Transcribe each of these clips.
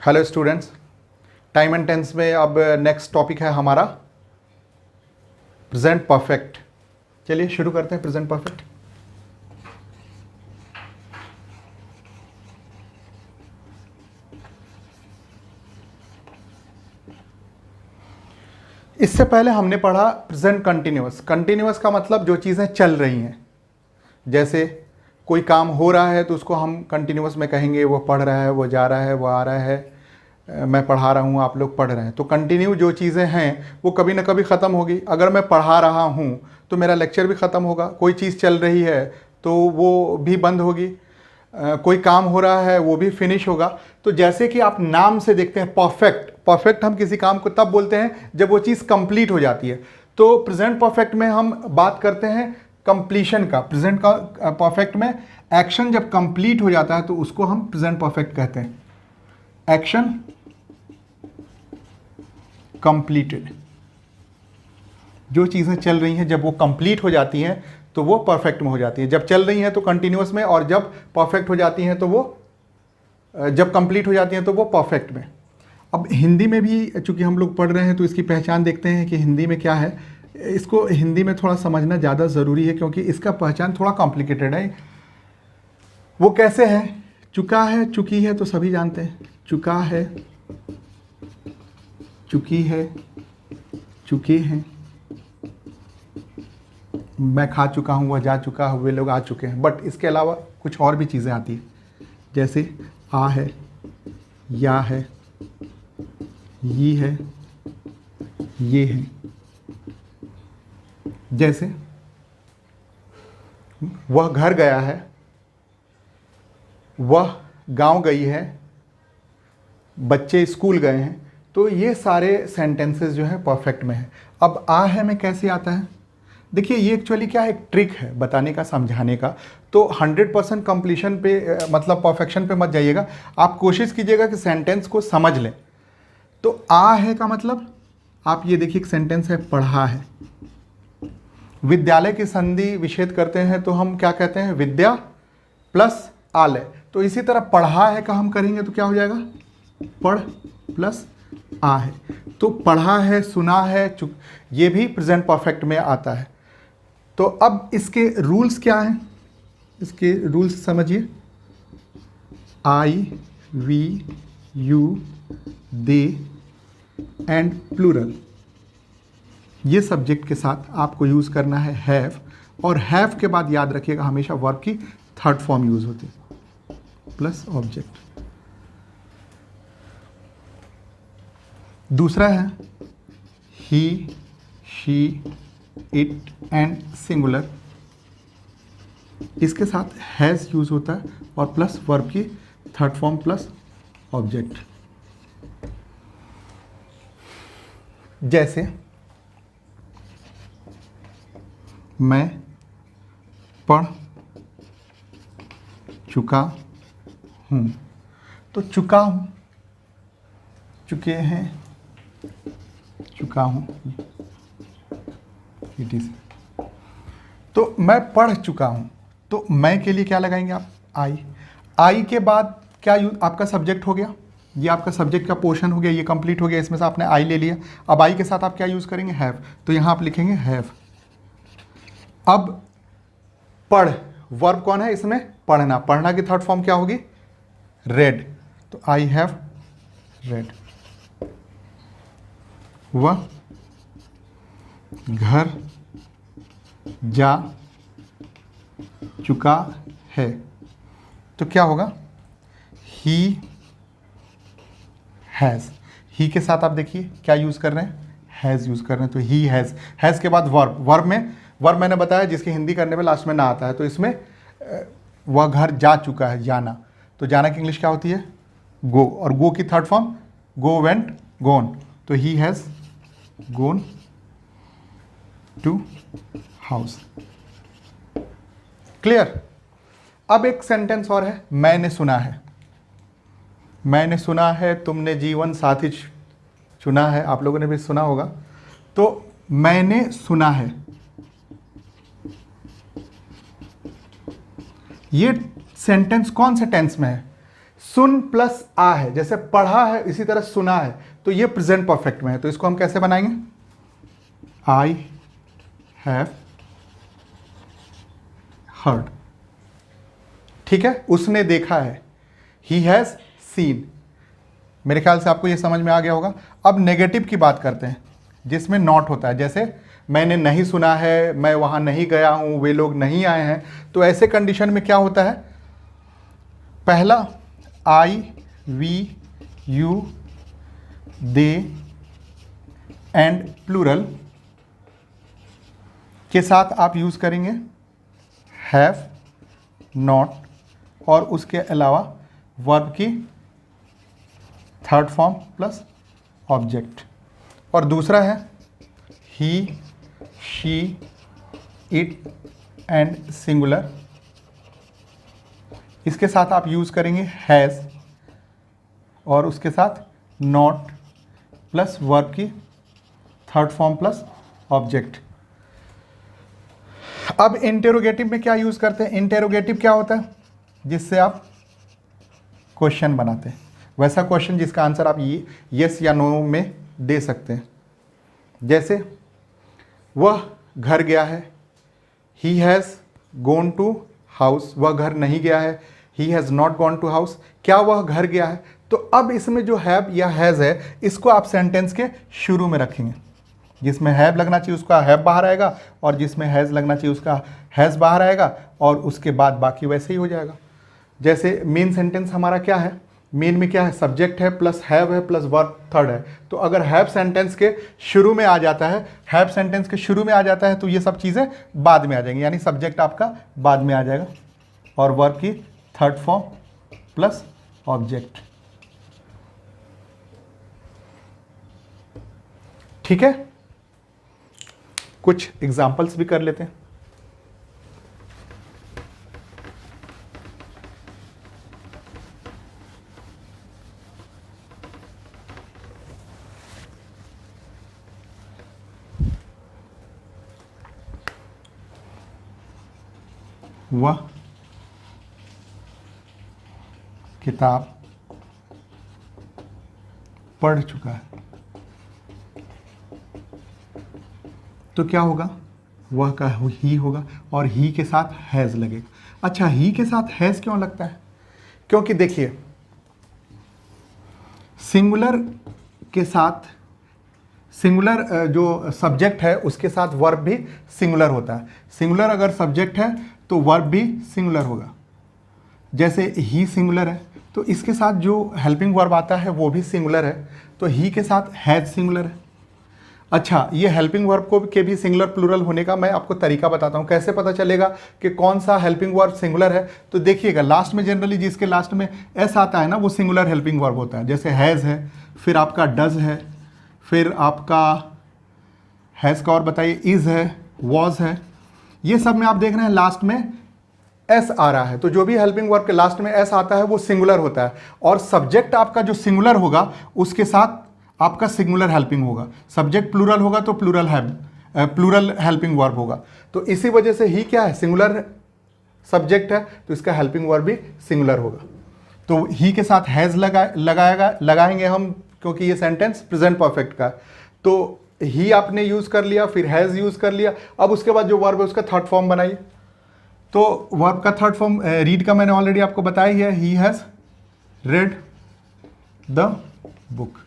Hello students, time and tense में अब next topic है हमारा प्रेजेंट परफेक्ट। चलिए शुरू करते हैं प्रेजेंट परफेक्ट। इससे पहले हमने पढ़ा प्रेजेंट कंटिन्यूअस। कंटिन्यूअस का मतलब जो चीज़ें चल रही हैं, जैसे कोई काम हो रहा है तो उसको हम कंटिन्यूअस में कहेंगे वो पढ़ रहा है, वो जा रहा है, वो आ रहा है, मैं पढ़ा रहा हूँ, आप लोग पढ़ रहे हैं। तो कंटिन्यू जो चीज़ें हैं वो कभी ना कभी ख़त्म होगी। अगर मैं पढ़ा रहा हूँ तो मेरा लेक्चर भी ख़त्म होगा। कोई चीज़ चल रही है तो वो भी बंद होगी। कोई काम हो रहा है वो भी फिनिश होगा। तो जैसे कि आप नाम से देखते हैं परफेक्ट, परफेक्ट हम किसी काम को तब बोलते हैं जब वो चीज़ कंप्लीट हो जाती है। तो प्रेजेंट परफेक्ट में हम बात करते हैं कंप्लीशन का। प्रेजेंट का परफेक्ट में एक्शन जब कंप्लीट हो जाता है तो उसको हम प्रेजेंट परफेक्ट कहते हैं। एक्शन कंप्लीटेड, जो चीज़ें चल रही हैं जब वो कंप्लीट हो जाती हैं तो वो परफेक्ट में हो जाती हैं। जब चल रही हैं तो कंटिन्यूअस में, और जब परफेक्ट हो जाती हैं तो वो, जब कंप्लीट हो जाती हैं तो वो परफेक्ट में। अब हिंदी में भी चूंकि हम लोग पढ़ रहे हैं तो इसकी पहचान देखते हैं कि हिंदी में क्या है। इसको हिंदी में थोड़ा समझना ज़्यादा ज़रूरी है क्योंकि इसका पहचान थोड़ा कॉम्प्लिकेटेड है। वो कैसे है? चुका है, चुकी है तो सभी जानते हैं। चुका है, चुकी है, चुके हैं, मैं खा चुका हूँ, वह जा चुका है, वे लोग आ चुके हैं। बट इसके अलावा कुछ और भी चीज़ें आती हैं, जैसे आ है, या है, ये है, ये है। जैसे वह घर गया है, वह गांव गई है, बच्चे स्कूल गए हैं। तो ये सारे सेंटेंसेस जो हैं परफेक्ट में है। अब आ है में कैसे आता है? देखिए ये एक्चुअली क्या है, एक ट्रिक है बताने का, समझाने का। तो 100% कंप्लीशन पे मतलब परफेक्शन पे मत जाइएगा। आप कोशिश कीजिएगा कि सेंटेंस को समझ लें। तो आ है का मतलब, आप ये देखिए एक सेंटेंस है, पढ़ा है। विद्यालय की संधि विच्छेद करते हैं तो हम क्या कहते हैं? विद्या प्लस आलय। तो इसी तरह पढ़ा है का हम करेंगे तो क्या हो जाएगा? पढ़ प्लस आ है। तो पढ़ा है, सुना है, ये भी प्रेजेंट परफेक्ट में आता है। तो अब इसके रूल्स क्या हैं? इसके रूल्स समझिए। I, we, you, they and plural, ये सब्जेक्ट के साथ आपको यूज़ करना है हैव। और हैव के बाद याद रखिएगा हमेशा वर्ब की थर्ड फॉर्म यूज़ होती है, प्लस ऑब्जेक्ट। दूसरा है ही, शी, इट एंड सिंगुलर। इसके साथ हैज़ यूज़ होता है और प्लस वर्ब की थर्ड फॉर्म प्लस ऑब्जेक्ट। जैसे मैं पढ़ चुका हूँ। तो चुका हूँ, चुके हैं, चुका हूँ, इट इज। तो मैं पढ़ चुका हूँ, तो मैं के लिए क्या लगाएंगे आप? आई। आई के बाद क्या आपका सब्जेक्ट हो गया, ये आपका सब्जेक्ट का पोर्शन हो गया, ये कंप्लीट हो गया, इसमें से आपने आई ले लिया। अब आई के साथ आप क्या यूज़ करेंगे? हैव। तो यहाँ आप लिखेंगे हैव। अब पढ़, वर्ब कौन है इसमें? पढ़ना। पढ़ना की थर्ड फॉर्म क्या होगी? रेड। तो आई हैव रेड। वह घर जा चुका है। तो क्या होगा? He has. ही के साथ आप देखिए क्या यूज़ कर रहे हैं? हैज़ यूज़ कर रहे हैं। तो ही हैज़। हैज़ के बाद वर्ब। वर्ब मैंने बताया जिसकी हिंदी करने में लास्ट में ना आता है। तो इसमें वह घर जा चुका है, जाना। तो जाना की इंग्लिश क्या होती है? गो। और गो की third form go, went, gone. तो he has gone to house. Clear? अब एक सेंटेंस और है, मैंने सुना है। मैंने सुना है, तुमने जीवन साथी चुना है, आप लोगों ने भी सुना होगा। तो मैंने सुना है, ये सेंटेंस कौन से टेंस में है? सुन प्लस आ है, जैसे पढ़ा है इसी तरह सुना है, तो ये प्रेजेंट परफेक्ट में है। तो इसको हम कैसे बनाएंगे? आई हैव हर्ड, ठीक है, उसने देखा है, ही हैज सीन। मेरे ख्याल से आपको ये समझ में आ गया होगा। अब नेगेटिव की बात करते हैं जिसमें नॉट होता है, जैसे मैंने नहीं सुना है, मैं वहां नहीं गया हूं, वे लोग नहीं आए हैं। तो ऐसे कंडीशन में क्या होता है? पहला I, we, you, they and plural के साथ आप यूज करेंगे हैव, नॉट, और उसके अलावा वर्ब की थर्ड फॉर्म प्लस ऑब्जेक्ट। और दूसरा है ही, शी, इट एंड सिंगुलर, इसके साथ आप यूज करेंगे हैज और उसके साथ नॉट प्लस वर्ब की थर्ड फॉर्म प्लस ऑब्जेक्ट। अब इंटेरोगेटिव में क्या यूज करते हैं? इंटेरोगेटिव क्या होता है? जिससे आप क्वेश्चन बनाते हैं, वैसा क्वेश्चन जिसका आंसर आप यस या नो में दे सकते हैं। जैसे वह घर गया है, he has gone to house, वह घर नहीं गया है, he has not gone to house. क्या वह घर गया है? तो अब इसमें जो हैव या हैज़ है, इसको आप सेंटेंस के शुरू में रखेंगे। जिसमें हैव लगना चाहिए उसका हैव बाहर आएगा, और जिसमें हैज़ लगना चाहिए उसका हैज़ बाहर आएगा, और उसके बाद बाकी वैसे ही हो जाएगा। जैसे मेन सेंटेंस हमारा क्या है? मेन में क्या है? सब्जेक्ट है प्लस हैव है प्लस वर्ब थर्ड है। तो अगर हैव सेंटेंस के शुरू में आ जाता है, हैव सेंटेंस के शुरू में आ जाता है, तो ये सब चीज़ें बाद में आ जाएंगी, यानी सब्जेक्ट आपका बाद में आ जाएगा और वर्ब की थर्ड फॉर्म प्लस ऑब्जेक्ट। ठीक है, कुछ एग्जाम्पल्स भी कर लेते हैं। वह किताब पढ़ चुका है। तो क्या होगा? वह का ही होगा और ही के साथ हैज़ लगेगा। अच्छा, ही के साथ हैज़ क्यों लगता है? क्योंकि देखिए, सिंगुलर के साथ सिंगुलर जो सब्जेक्ट है उसके साथ वर्ब भी सिंगुलर होता है। सिंगुलर अगर सब्जेक्ट है तो वर्ब भी सिंगुलर होगा। जैसे ही सिंगुलर है तो इसके साथ जो हेल्पिंग वर्ब आता है वो भी सिंगुलर है, तो ही के साथ हैज सिंगुलर है। अच्छा, ये हेल्पिंग वर्ब को के भी सिंगुलर प्लूरल होने का मैं आपको तरीका बताता हूँ। कैसे पता चलेगा कि कौन सा हेल्पिंग वर्ब सिंगुलर है? तो देखिएगा, लास्ट में जनरली जिसके लास्ट में एस आता है ना, वो सिंगुलर हेल्पिंग वर्ब होता है। जैसे हैज़ है, फिर आपका डज है, फिर आपका हैज़ का और बताइए इज़ है, वॉज है, ये सब में आप देख रहे हैं लास्ट में एस आ रहा है। तो जो भी हेल्पिंग वर्ब के लास्ट में एस आता है वो सिंगुलर होता है, और सब्जेक्ट आपका जो सिंगुलर होगा उसके साथ आपका सिंगुलर हेल्पिंग होगा। सब्जेक्ट प्लूरल होगा तो प्लूरल हेल्पिंग वर्ब होगा। तो इसी वजह से ही क्या है? सिंगुलर सब्जेक्ट है, तो इसका हेल्पिंग वर्ब भी सिंगुलर होगा। तो ही के साथ हैज़ लगाएंगे हम, क्योंकि ये सेंटेंस प्रेजेंट परफेक्ट का है। तो ही आपने यूज कर लिया, फिर हैज़ यूज कर लिया। अब उसके बाद जो वर्ब है उसका थर्ड फॉर्म बनाइए। तो वर्ब का थर्ड फॉर्म रीड का मैंने ऑलरेडी आपको बताया ही है, he has read the book.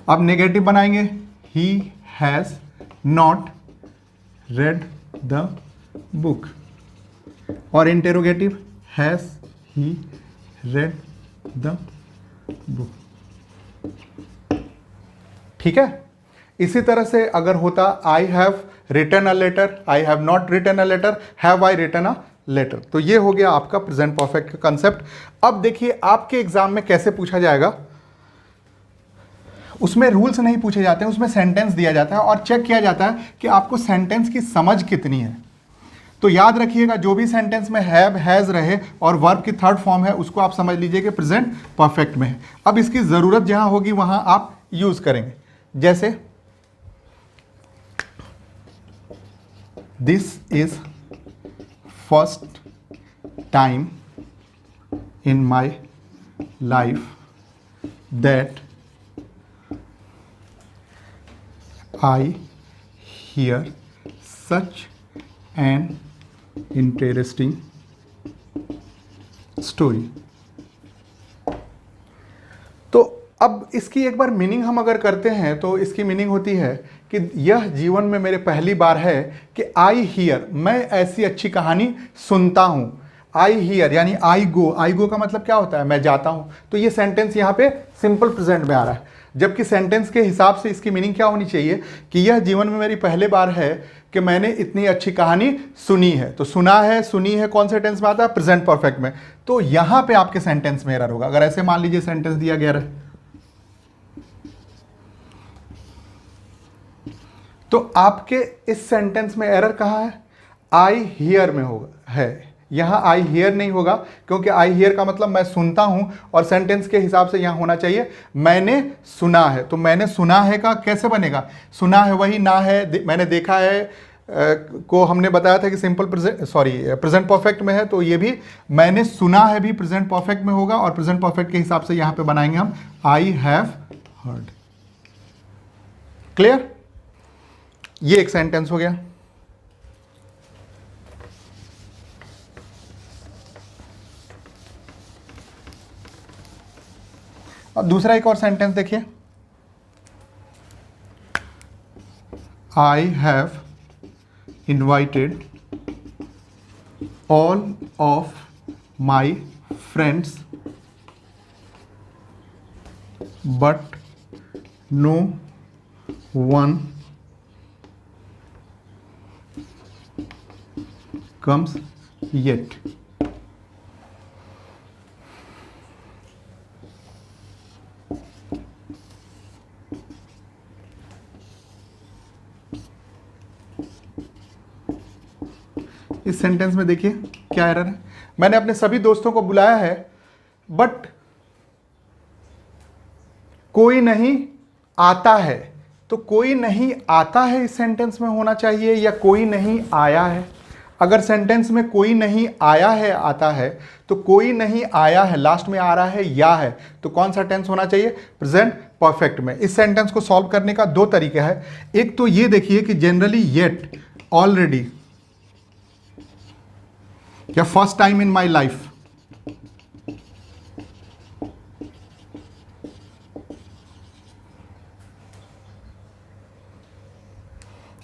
अब नेगेटिव बनाएंगे, he has not read the book. और interrogative, has he read the book. ठीक है, इसी तरह से अगर होता I have written a letter, I have not written a letter, have I written a letter. तो ये हो गया आपका प्रेजेंट परफेक्ट का कंसेप्ट। अब देखिए आपके एग्जाम में कैसे पूछा जाएगा। उसमें रूल्स नहीं पूछे जाते हैं, उसमें सेंटेंस दिया जाता है और चेक किया जाता है कि आपको सेंटेंस की समझ कितनी है। तो याद रखिएगा, जो भी सेंटेंस में हैव हैज़ रहे और वर्ब की थर्ड फॉर्म है उसको आप समझ लीजिए कि प्रेजेंट परफेक्ट में है। अब इसकी ज़रूरत जहां होगी वहां आप यूज़ करेंगे। जैसे this is first time in my life that I hear such an interesting story. तो अब इसकी एक बार मीनिंग हम अगर करते हैं तो इसकी मीनिंग होती है कि यह जीवन में मेरे पहली बार है कि आई हियर, मैं ऐसी अच्छी कहानी सुनता हूं. आई हियर यानी आई गो का मतलब क्या होता है, मैं जाता हूं. तो ये सेंटेंस यहां पे सिंपल प्रेजेंट में आ रहा है, जबकि सेंटेंस के हिसाब से इसकी मीनिंग क्या होनी चाहिए कि यह जीवन में मेरी पहली बार है कि मैंने इतनी अच्छी कहानी सुनी है. तो सुना है, सुनी है कौन से टेंस में आता है, प्रेजेंट परफेक्ट में. तो यहां पे आपके सेंटेंस में एरर होगा. अगर ऐसे मान लीजिए सेंटेंस दिया गया है तो आपके इस सेंटेंस में एरर कहां है, आई हियर में होगा है. यहां आई हियर नहीं होगा क्योंकि आई हियर का मतलब मैं सुनता हूं और सेंटेंस के हिसाब से यहां होना चाहिए मैंने सुना है. तो मैंने सुना है का कैसे बनेगा, सुना है वही ना है मैंने देखा है को हमने बताया था कि सिंपल प्रेजेंट परफेक्ट में है. तो ये भी मैंने सुना है भी प्रेजेंट परफेक्ट में होगा और प्रेजेंट परफेक्ट के हिसाब से यहां पे बनाएंगे हम आई हैव हर्ड. क्लियर. ये एक सेंटेंस हो गया. अब दूसरा एक और सेंटेंस देखिए, I have invited all of my friends but no one comes yet. इस सेंटेंस में देखिए क्या एरर है, मैंने अपने सभी दोस्तों को बुलाया है बट कोई नहीं आता है. तो कोई नहीं आता है इस सेंटेंस में होना चाहिए या कोई नहीं आया है. अगर सेंटेंस में कोई नहीं आया है आता है तो कोई नहीं आया है लास्ट में आ रहा है या है, तो कौन सा टेंस होना चाहिए, प्रेजेंट परफेक्ट में. इस सेंटेंस को सॉल्व करने का दो तरीका है. एक तो ये देखिए कि जनरली येट, ऑलरेडी या first time in my life,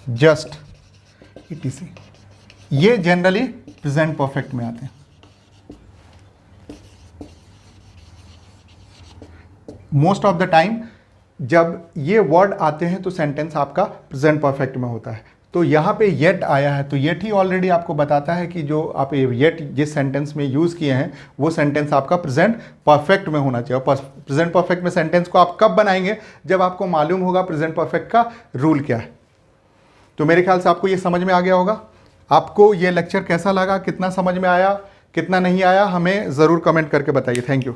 just, etc. ये जनरली प्रेजेंट परफेक्ट में आते हैं. मोस्ट ऑफ द टाइम जब ये वर्ड आते हैं तो सेंटेंस आपका प्रेजेंट परफेक्ट में होता है. तो यहाँ पे येट आया है तो येट ही ऑलरेडी आपको बताता है कि जो आप येट जिस सेंटेंस में यूज़ किए हैं वो सेंटेंस आपका प्रेजेंट परफेक्ट में होना चाहिए. प्रेजेंट परफेक्ट में सेंटेंस को आप कब बनाएंगे, जब आपको मालूम होगा प्रेजेंट परफेक्ट का रूल क्या है. तो मेरे ख्याल से आपको ये समझ में आ गया होगा. आपको ये लेक्चर कैसा लगा, कितना समझ में आया, कितना नहीं आया, हमें ज़रूर कमेंट करके बताइए. Thank you.